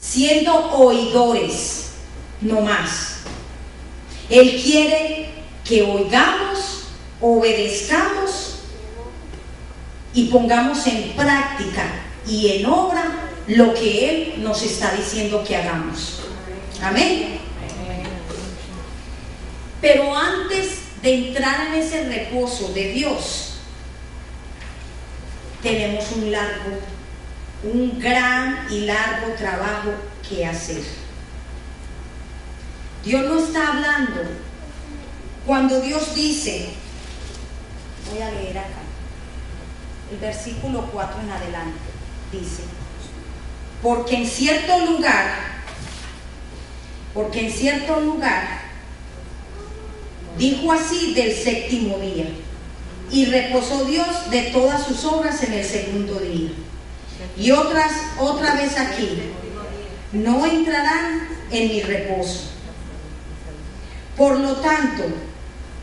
siendo oidores, no más. Él quiere que oigamos, obedezcamos y pongamos en práctica y en obra lo que Él nos está diciendo que hagamos. Amén. Pero antes de entrar en ese reposo de Dios, tenemos un gran y largo trabajo que hacer. Dios no está hablando cuando Dios dice, voy a leer acá, el versículo 4 en adelante, dice, porque en cierto lugar, dijo así del séptimo día, y reposó Dios de todas sus obras en el segundo día. Y otra vez aquí, no entrarán en mi reposo. Por lo tanto,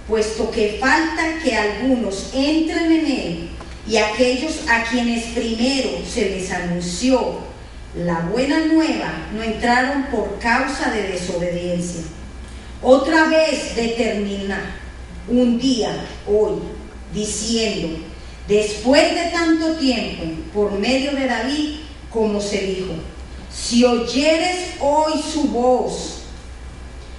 puesto que falta que algunos entren en él, y aquellos a quienes primero se les anunció la buena nueva no entraron por causa de desobediencia. Otra vez determina un día, hoy, diciendo, después de tanto tiempo, por medio de David, como se dijo, si oyeres hoy su voz,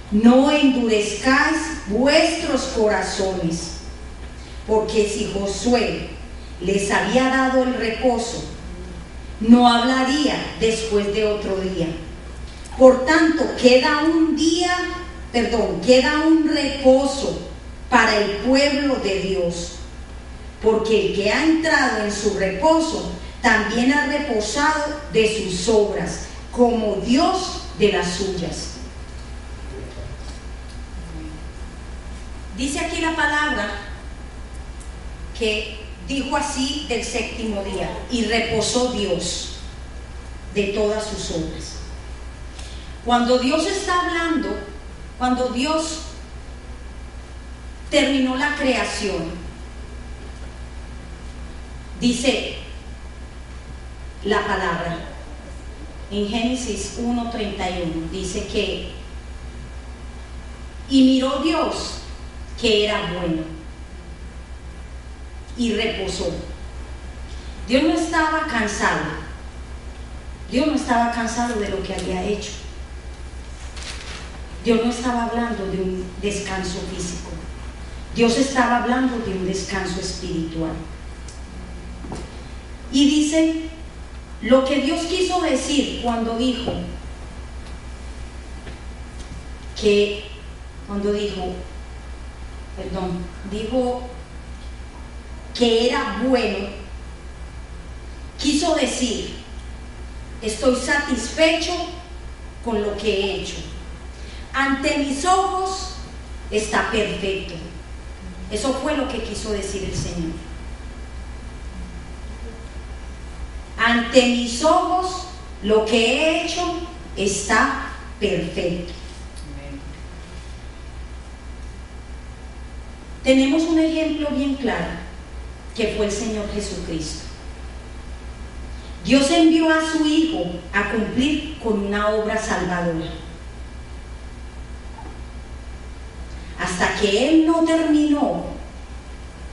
no endurezcáis vuestros corazones, porque si Josué les había dado el reposo, no hablaría después de otro día. Por tanto, queda un reposo para el pueblo de Dios, porque el que ha entrado en su reposo también ha reposado de sus obras, como Dios de las suyas. Dice aquí la palabra que dijo así del séptimo día, y reposó Dios de todas sus obras. Cuando Dios está hablando, cuando Dios terminó la creación, dice la palabra en Génesis 1:31, dice que y miró Dios que era bueno y reposó. Dios no estaba cansado. Dios no estaba cansado de lo que había hecho. Dios no estaba hablando de un descanso físico. Dios estaba hablando de un descanso espiritual. Y dice lo que Dios quiso decir cuando dijo que era bueno, quiso decir, estoy satisfecho con lo que he hecho. Ante mis ojos está perfecto. Eso fue lo que quiso decir el Señor. Ante mis ojos lo que he hecho está perfecto. Tenemos un ejemplo bien claro, que fue el Señor Jesucristo. Dios envió a su Hijo a cumplir con una obra salvadora. Hasta que Él no terminó,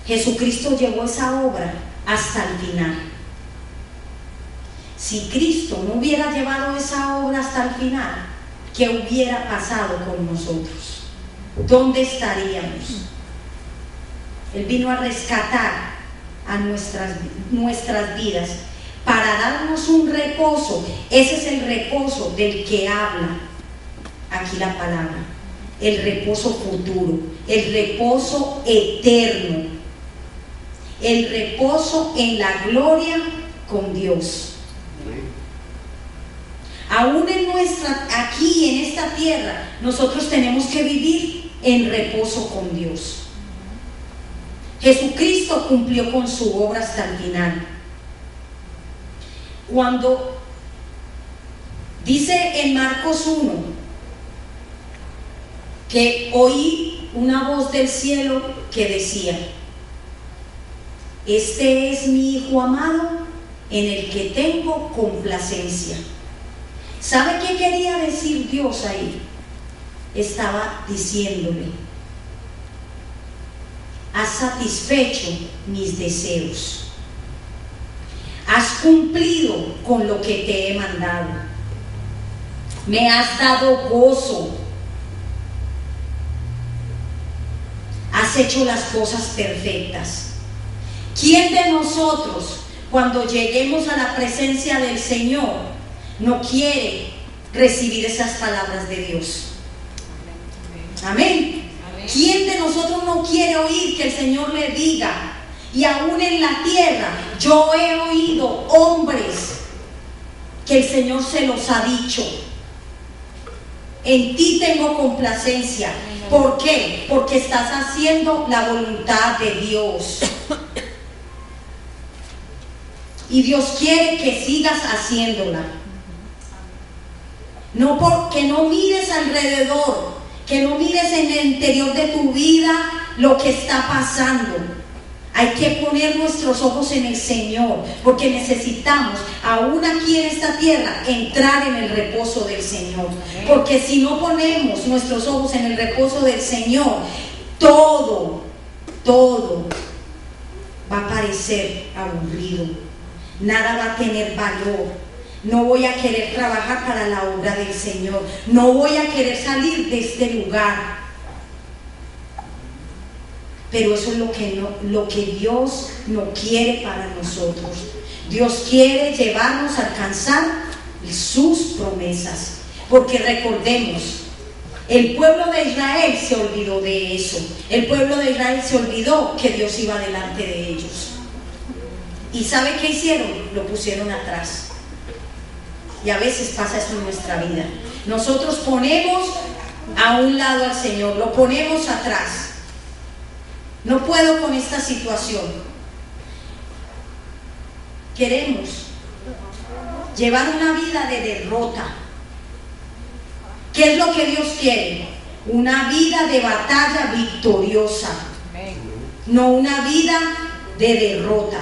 Jesucristo llevó esa obra hasta el final. Si Cristo no hubiera llevado esa obra hasta el final, ¿qué hubiera pasado con nosotros? ¿Dónde estaríamos? Él vino a rescatar a nuestras vidas para darnos un reposo. Ese es el reposo del que habla aquí la palabra. El reposo futuro, el reposo eterno, el reposo en la gloria con Dios. Aún aquí en esta tierra, nosotros tenemos que vivir en reposo con Dios. Jesucristo cumplió con su obra hasta el final. Cuando dice en Marcos 1 que oí una voz del cielo que decía, este es mi Hijo amado en el que tengo complacencia. ¿Sabe qué quería decir Dios ahí? Estaba diciéndole: has satisfecho mis deseos, has cumplido con lo que te he mandado, me has dado gozo, has hecho las cosas perfectas. ¿Quién de nosotros, cuando lleguemos a la presencia del Señor, no quiere recibir esas palabras de Dios? Amén. ¿Quién de nosotros no quiere oír que el Señor le diga? Y aún en la tierra yo he oído hombres que el Señor se los ha dicho: en ti tengo complacencia. ¿Por qué? Porque estás haciendo la voluntad de Dios. Y Dios quiere que sigas haciéndola. No porque no mires alrededor, que no mires en el interior de tu vida lo que está pasando. Hay que poner nuestros ojos en el Señor, porque necesitamos, aún aquí en esta tierra, entrar en el reposo del Señor. Porque si no ponemos nuestros ojos en el reposo del Señor, todo va a parecer aburrido. Nada va a tener valor. No voy a querer trabajar para la obra del Señor. No voy a querer salir de este lugar. Pero eso es lo que Dios no quiere para nosotros. Dios quiere llevarnos a alcanzar sus promesas. Porque recordemos, el pueblo de Israel se olvidó de eso. El pueblo de Israel se olvidó que Dios iba delante de ellos. ¿Y sabe qué hicieron? Lo pusieron atrás. Y a veces pasa eso en nuestra vida. Nosotros ponemos a un lado al Señor, lo ponemos atrás. No puedo con esta situación. Queremos llevar una vida de derrota. ¿Qué es lo que Dios quiere? Una vida de batalla victoriosa, no una vida de derrota.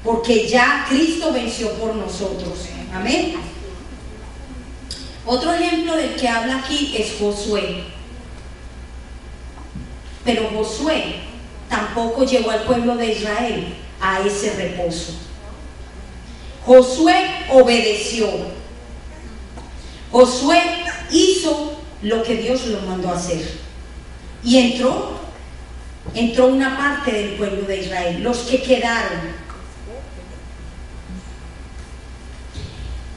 Porque ya Cristo venció por nosotros. Amén. Otro ejemplo del que habla aquí es Josué. Pero Josué tampoco llevó al pueblo de Israel a ese reposo. Josué obedeció. Josué hizo lo que Dios lo mandó a hacer. Y entró una parte del pueblo de Israel, los que quedaron.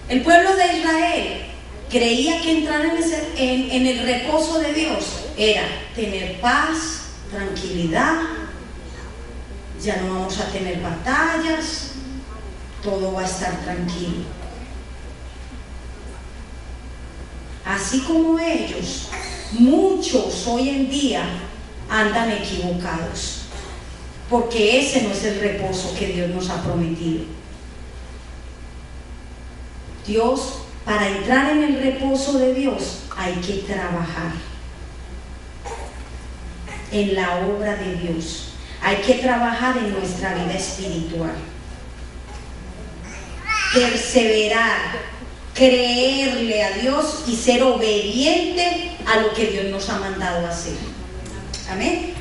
El pueblo de Israel creía que entrar en el reposo de Dios era tener paz, tranquilidad, ya no vamos a tener batallas, todo va a estar tranquilo. Así como ellos, muchos hoy en día andan equivocados, porque ese no es el reposo que Dios nos ha prometido. Dios, para entrar en el reposo de Dios, hay que trabajar en la obra de Dios. Hay que trabajar en nuestra vida espiritual. Perseverar, creerle a Dios y ser obediente a lo que Dios nos ha mandado a hacer. Amén.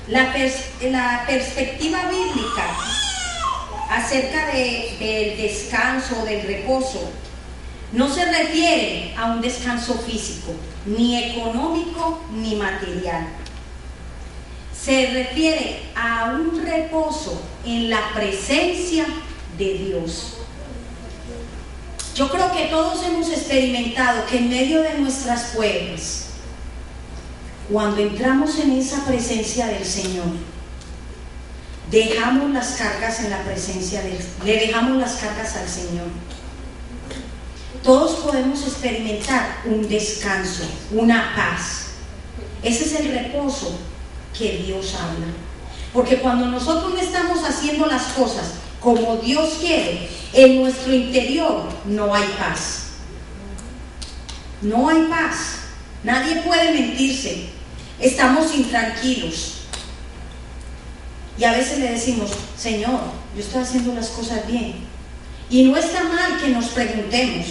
La perspectiva bíblica acerca del descanso, del reposo, no se refiere a un descanso físico, ni económico, ni material. Se refiere a un reposo en la presencia de Dios. Yo creo que todos hemos experimentado que en medio de nuestras pruebas, cuando entramos en esa presencia del Señor, dejamos las cargas en la presencia de Él, le dejamos las cargas al Señor. Todos podemos experimentar un descanso, una paz. Ese es el reposo que Dios habla. Porque cuando nosotros no estamos haciendo las cosas como Dios quiere, en nuestro interior no hay paz. No hay paz. Nadie puede mentirse. Estamos intranquilos. Y a veces le decimos, Señor, yo estoy haciendo las cosas bien. Y no está mal que nos preguntemos,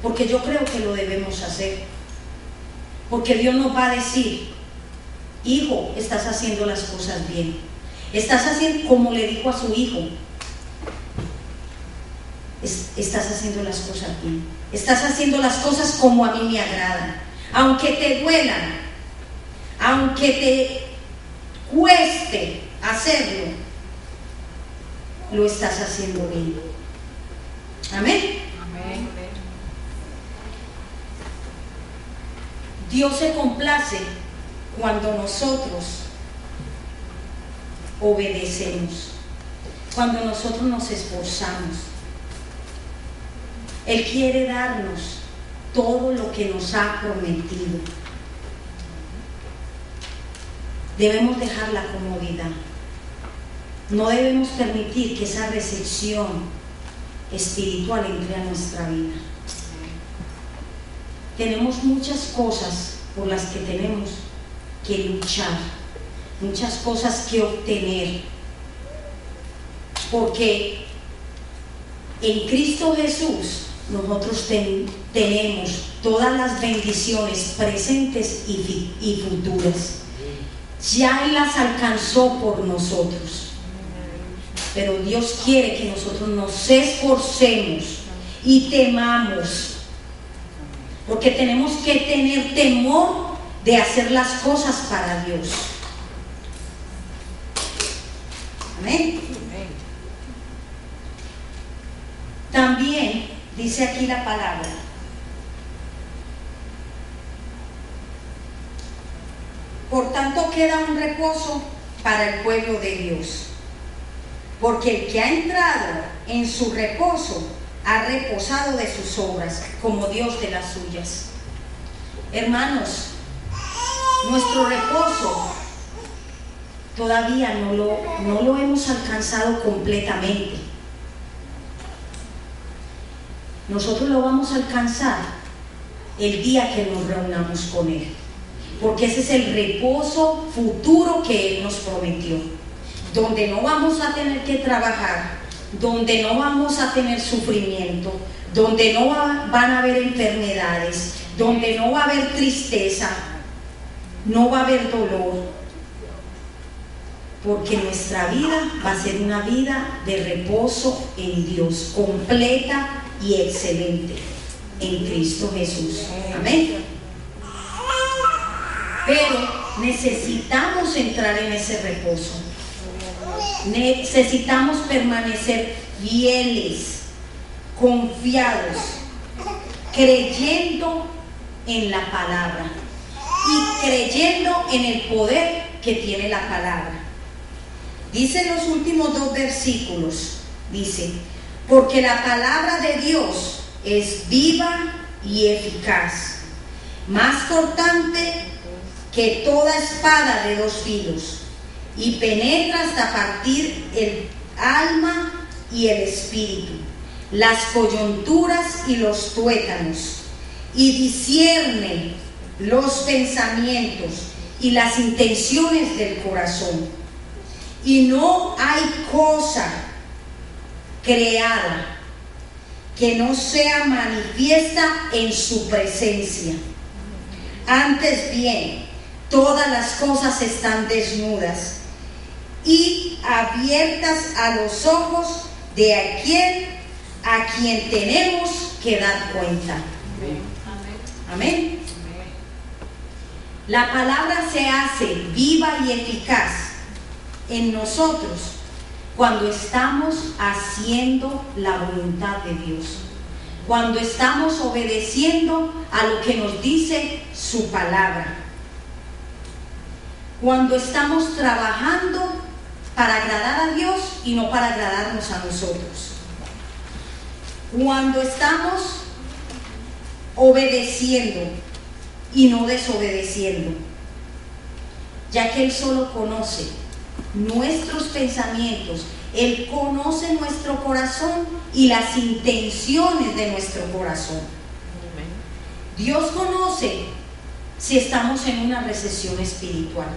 porque yo creo que lo debemos hacer. Porque Dios nos va a decir, hijo, estás haciendo las cosas bien. Estás haciendo como le dijo a su hijo. Estás haciendo las cosas bien. Estás haciendo las cosas como a mí me agradan. Aunque te duelan, aunque te cueste hacerlo, lo estás haciendo bien. Amén. Amén. Dios se complace cuando nosotros obedecemos, cuando nosotros nos esforzamos. Él quiere darnos todo lo que nos ha prometido. Debemos dejar la comodidad. No debemos permitir que esa recepción espiritual entre a nuestra vida. Tenemos muchas cosas por las que tenemos que luchar, muchas cosas que obtener, porque en Cristo Jesús nosotros tenemos todas las bendiciones presentes y futuras. Ya Él las alcanzó por nosotros, pero Dios quiere que nosotros nos esforcemos y temamos, porque tenemos que tener temor de hacer las cosas para Dios. Amén. También dice aquí la palabra: por tanto queda un reposo para el pueblo de Dios, porque el que ha entrado en su reposo ha reposado de sus obras, como Dios de las suyas. Hermanos, nuestro reposo todavía no lo hemos alcanzado completamente. Nosotros lo vamos a alcanzar el día que nos reunamos con Él, porque ese es el reposo futuro que Él nos prometió, donde no vamos a tener que trabajar, donde no vamos a tener sufrimiento, donde no van a haber enfermedades, donde no va a haber tristeza, no va a haber dolor, porque nuestra vida va a ser una vida de reposo en Dios, completa y excelente en Cristo Jesús. Amén. Pero necesitamos entrar en ese reposo. Necesitamos permanecer fieles, confiados, creyendo en la palabra y creyendo en el poder que tiene la palabra. Dice en los últimos 2 versículos, dice: porque la palabra de Dios es viva y eficaz, más cortante que toda espada de 2 filos, y penetra hasta partir el alma y el espíritu, las coyunturas y los tuétanos, y discierne los pensamientos y las intenciones del corazón. Y no hay cosa creada que no sea manifiesta en su presencia. Antes bien, todas las cosas están desnudas y abiertas a los ojos de a quien tenemos que dar cuenta. Amén. La palabra se hace viva y eficaz en nosotros cuando estamos haciendo la voluntad de Dios, cuando estamos obedeciendo a lo que nos dice su palabra, cuando estamos trabajando para agradar a Dios y no para agradarnos a nosotros, cuando estamos obedeciendo y no desobedeciendo, ya que Él solo conoce nuestros pensamientos, Él conoce nuestro corazón y las intenciones de nuestro corazón. Dios conoce si estamos en una recesión espiritual.